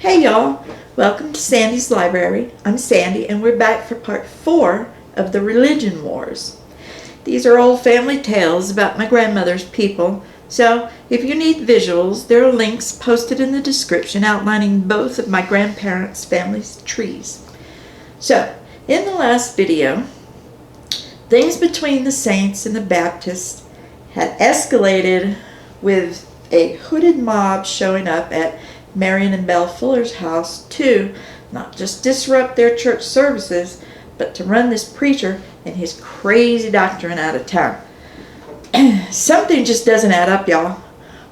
Hey y'all, welcome to Sandy's Library. I'm Sandy and we're back for part 4 of the Religion Wars. These are old family tales about my grandmother's people, so if you need visuals, there are links posted in the description outlining both of my grandparents' family's trees. So, in the last video, things between the Saints and the Baptists had escalated with a hooded mob showing up at Marion and Belle Fuller's house to not just disrupt their church services, but to run this preacher and his crazy doctrine out of town. Something just doesn't add up, y'all.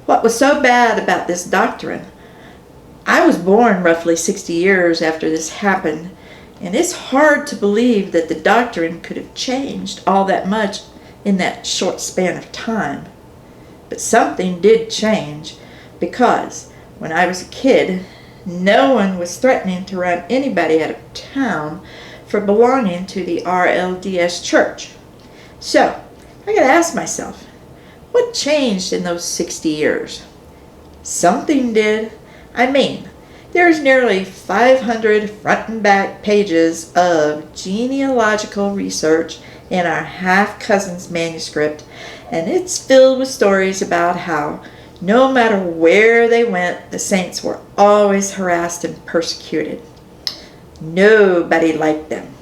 What was so bad about this doctrine? I was born roughly 60 years after this happened, and it's hard to believe that the doctrine could have changed all that much in that short span of time. But something did change, because when I was a kid, no one was threatening to run anybody out of town for belonging to the RLDS church. So, I gotta ask myself, what changed in those 60 years? Something did. I mean, there's nearly 500 front and back pages of genealogical research in our half-cousin's manuscript, and it's filled with stories about how no matter where they went, the Saints were always harassed and persecuted. Nobody liked them.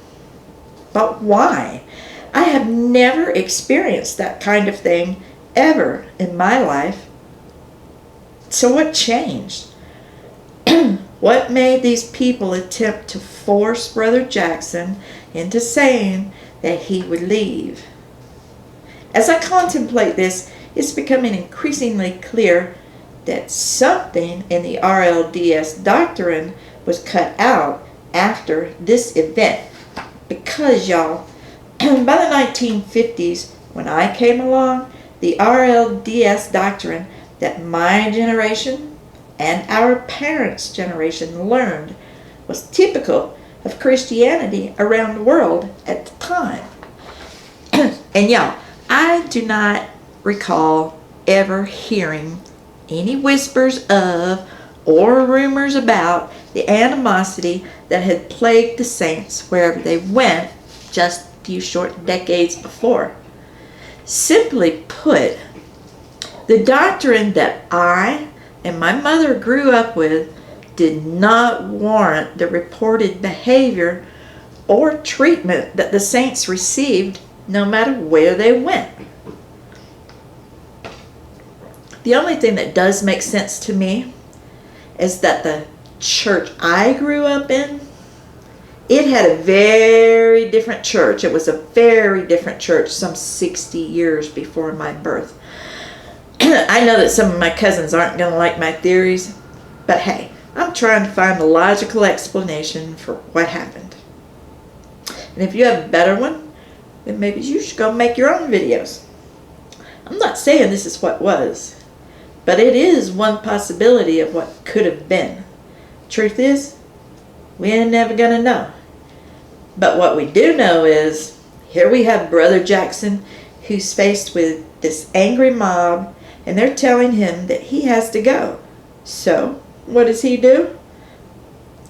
But why? I have never experienced that kind of thing ever in my life. So what changed? What made these people attempt to force Brother Jackson into saying that he would leave? As I contemplate this, it's becoming increasingly clear that something in the RLDS doctrine was cut out after this event. Because, y'all, by the 1950s, when I came along, the RLDS doctrine that my generation and our parents' generation learned was typical of Christianity around the world at the time. And y'all, I do not recall ever hearing any whispers of or rumors about the animosity that had plagued the Saints wherever they went just a few short decades before. Simply put, the doctrine that I and my mother grew up with did not warrant the reported behavior or treatment that the Saints received no matter where they went. The only thing that does make sense to me is that the church I grew up in, it had a very different church. It was a very different church some 60 years before my birth. I know that some of my cousins aren't going to like my theories, but hey, I'm trying to find a logical explanation for what happened. And if you have a better one, then maybe you should go make your own videos. I'm not saying this is what was, but it is one possibility of what could have been. Truth is, we ain't never gonna know. But what we do know is, here we have Brother Jackson, who's faced with this angry mob, and they're telling him that he has to go. So, what does he do?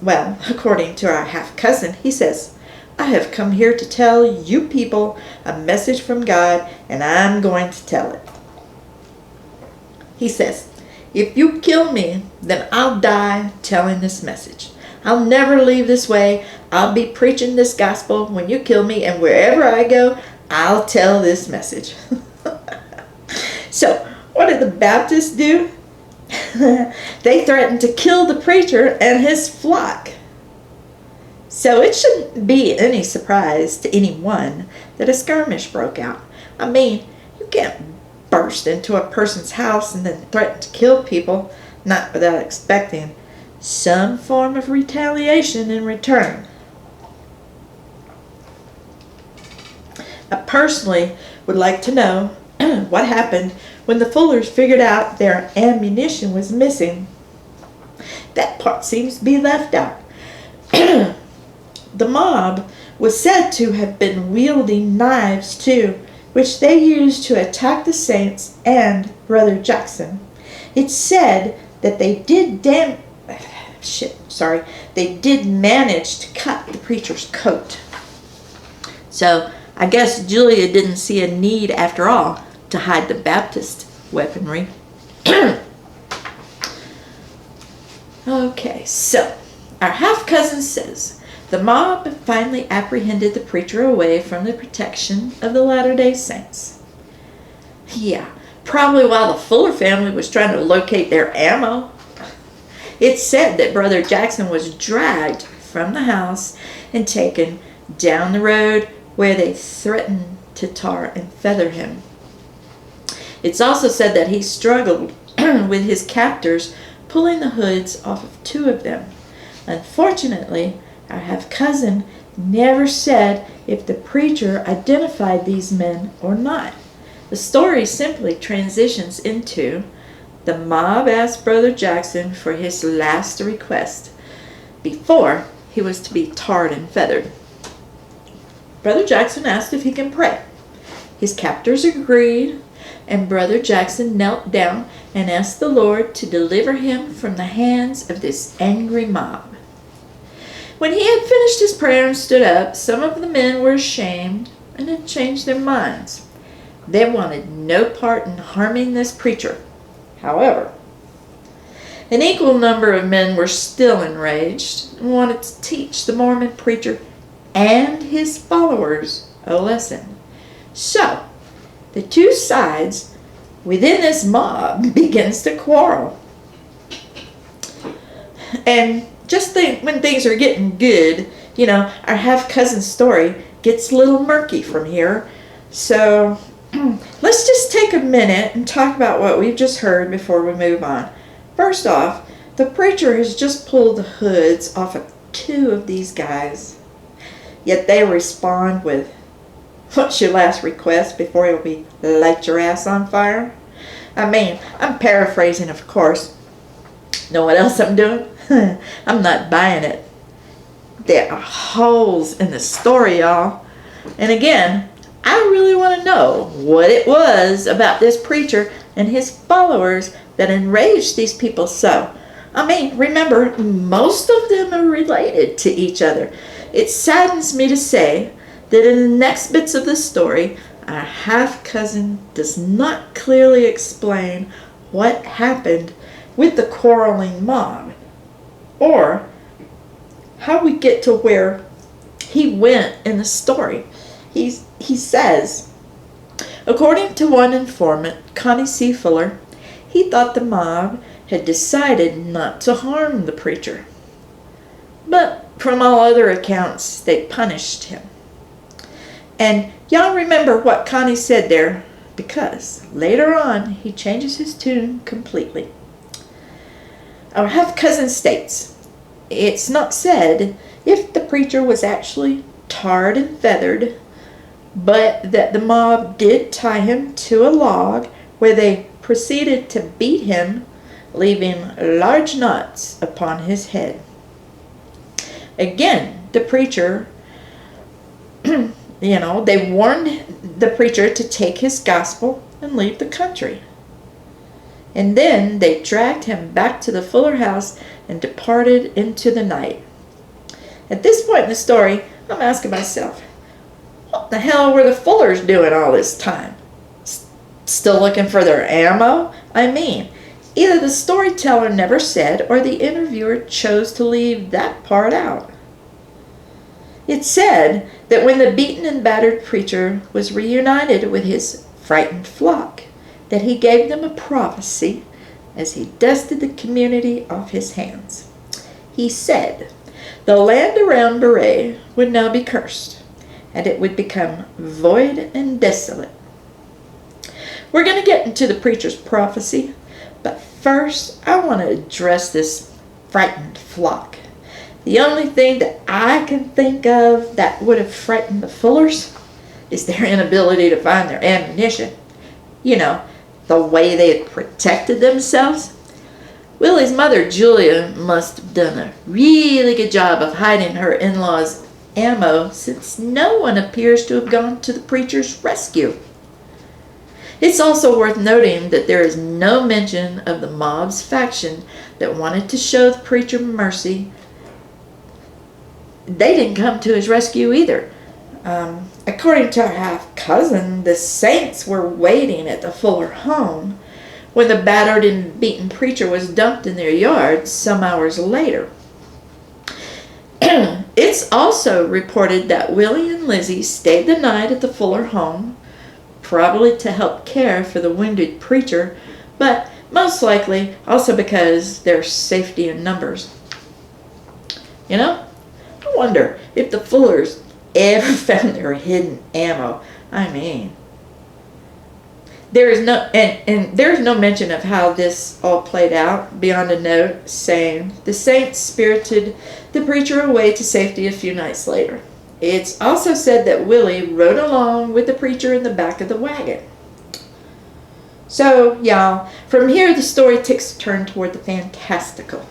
Well, according to our half-cousin, he says, I have come here to tell you people a message from God, and I'm going to tell it. He says, if you kill me, then I'll die telling this message. I'll never leave this way. I'll be preaching this gospel when you kill me, and wherever I go, I'll tell this message. So, what did the Baptists do? They threatened to kill the preacher and his flock. So it shouldn't be any surprise to anyone that a skirmish broke out. I mean, you can't burst into a person's house and then threaten to kill people, not without expecting some form of retaliation in return. I personally would like to know what happened when the Fullers figured out their ammunition was missing. That part seems to be left out. The mob was said to have been wielding knives too, which they used to attack the Saints and Brother Jackson. It's said that they did they did manage to cut the preacher's coat. So I guess Julia didn't see a need after all to hide the Baptist weaponry. Okay, so our half-cousin says, the mob finally apprehended the preacher away from the protection of the Latter-day Saints. Yeah, probably while the Fuller family was trying to locate their ammo. It's said that Brother Jackson was dragged from the house and taken down the road where they threatened to tar and feather him. It's also said that he struggled with his captors pulling the hoods off of 2 of them. Unfortunately, our half-cousin never said if the preacher identified these men or not. The story simply transitions into the mob asked Brother Jackson for his last request before he was to be tarred and feathered. Brother Jackson asked if he can pray. His captors agreed, and Brother Jackson knelt down and asked the Lord to deliver him from the hands of this angry mob. When he had finished his prayer and stood up, some of the men were ashamed and had changed their minds. They wanted no part in harming this preacher. However, an equal number of men were still enraged and wanted to teach the Mormon preacher and his followers a lesson. So, the 2 sides within this mob begins to quarrel. And just think, when things are getting good, our half-cousin story gets a little murky from here. So, let's just take a minute and talk about what we've just heard before we move on. First off, the preacher has just pulled the hoods off of 2 of these guys. Yet they respond with, "What's your last request before you'll be light your ass on fire?" I mean, I'm paraphrasing, of course. Know what else I'm doing? I'm not buying it. There are holes in the story, y'all. And again, I really want to know what it was about this preacher and his followers that enraged these people so. I mean, remember, most of them are related to each other. It saddens me to say that in the next bits of the story, our half-cousin does not clearly explain what happened with the quarreling mob, or how we get to where he went in the story. He says, according to one informant, Connie C. Fuller, he thought the mob had decided not to harm the preacher. But from all other accounts, they punished him. And y'all remember what Connie said there, because later on he changes his tune completely. Our half-cousin states, it's not said if the preacher was actually tarred and feathered, but that the mob did tie him to a log where they proceeded to beat him, leaving large knots upon his head. Again, the preacher, they warned the preacher to take his gospel and leave the country. And then they dragged him back to the Fuller house and departed into the night. At this point in the story, I'm asking myself, what the hell were the Fullers doing all this time? Still looking for their ammo? I mean, either the storyteller never said or the interviewer chose to leave that part out. It said that when the beaten and battered preacher was reunited with his frightened flock, that he gave them a prophecy as he dusted the community off his hands. He said, the land around Berea would now be cursed, and it would become void and desolate. We're going to get into the preacher's prophecy, but first I want to address this frightened flock. The only thing that I can think of that would have frightened the Fullers is their inability to find their ammunition. The way they had protected themselves. Willie's mother, Julia, must have done a really good job of hiding her in-laws' ammo, since no one appears to have gone to the preacher's rescue. It's also worth noting that there is no mention of the mob's faction that wanted to show the preacher mercy they didn't come to his rescue either. According to our half-cousin, the saints were waiting at the Fuller home when the battered and beaten preacher was dumped in their yard some hours later. It's also reported that Willie and Lizzie stayed the night at the Fuller home, probably to help care for the wounded preacher, but most likely also because there's safety in numbers. You know, I wonder if the Fullers ever found their hidden ammo. I mean, there is no and there's no mention of how this all played out beyond a note saying the saints spirited the preacher away to safety a few nights later. It's also said that Willie rode along with the preacher in the back of the wagon. So, y'all, from here the story takes a turn toward the fantastical.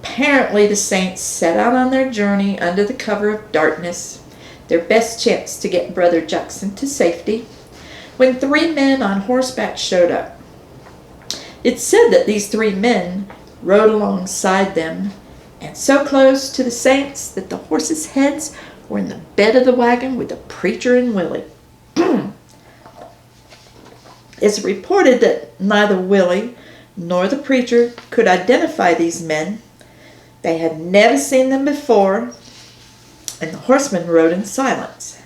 Apparently the saints set out on their journey under the cover of darkness, their best chance to get Brother Jackson to safety, when 3 men on horseback showed up. It's said that these 3 men rode alongside them, and so close to the saints that the horses' heads were in the bed of the wagon with the preacher and Willie. It's reported that neither Willie nor the preacher could identify these men. They had never seen them before, and the horsemen rode in silence.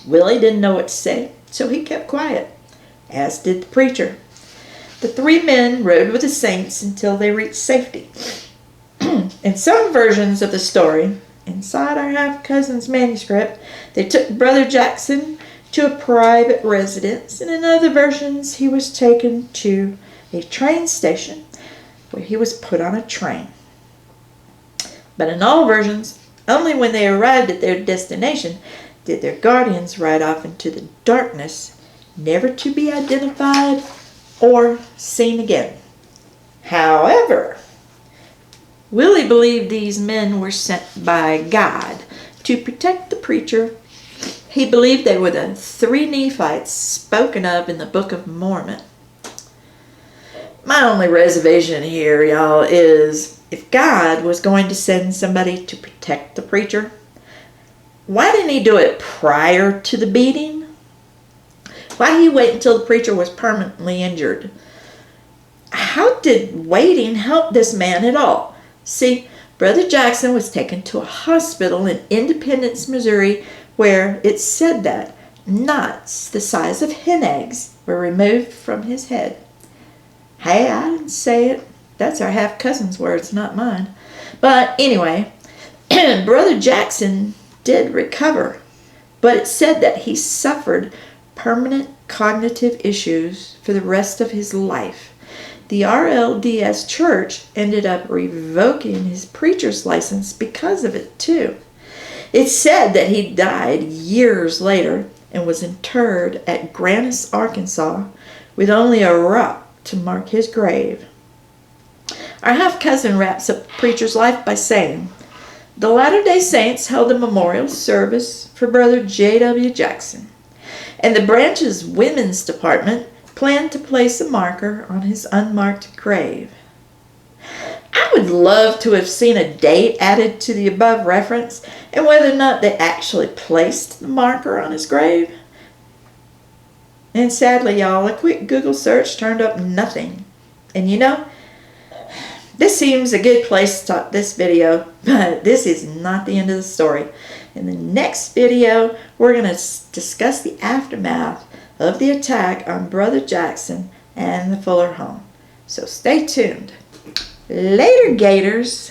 Willie didn't know what to say, so he kept quiet, as did the preacher. The 3 men rode with the saints until they reached safety. In some versions of the story, inside our half-cousin's manuscript, they took Brother Jackson to a private residence, and in other versions he was taken to a train station where he was put on a train. But in all versions, only when they arrived at their destination did their guardians ride off into the darkness, never to be identified or seen again. However, Willie believed these men were sent by God to protect the preacher. He believed they were the 3 Nephites spoken of in the Book of Mormon. My only reservation here, y'all, is if God was going to send somebody to protect the preacher, why didn't he do it prior to the beating? Why did he wait until the preacher was permanently injured? How did waiting help this man at all? See, Brother Jackson was taken to a hospital in Independence, Missouri, where it's said that knots the size of hen eggs were removed from his head. Hey, I didn't say it. That's our half-cousin's words, not mine. But anyway, Brother Jackson did recover, but it said that he suffered permanent cognitive issues for the rest of his life. The RLDS church ended up revoking his preacher's license because of it, too. It's said that he died years later and was interred at Grannis, Arkansas, with only a rock to mark his grave. Our half-cousin wraps up the preacher's life by saying, the Latter-day Saints held a memorial service for Brother J.W. Jackson, and the branch's women's department planned to place a marker on his unmarked grave. I would love to have seen a date added to the above reference and whether or not they actually placed the marker on his grave. And sadly, y'all, a quick Google search turned up nothing. And you know, this seems a good place to stop this video, but this is not the end of the story. In the next video, we're going to discuss the aftermath of the attack on Brother Jackson and the Fuller home. So stay tuned. Later, Gators.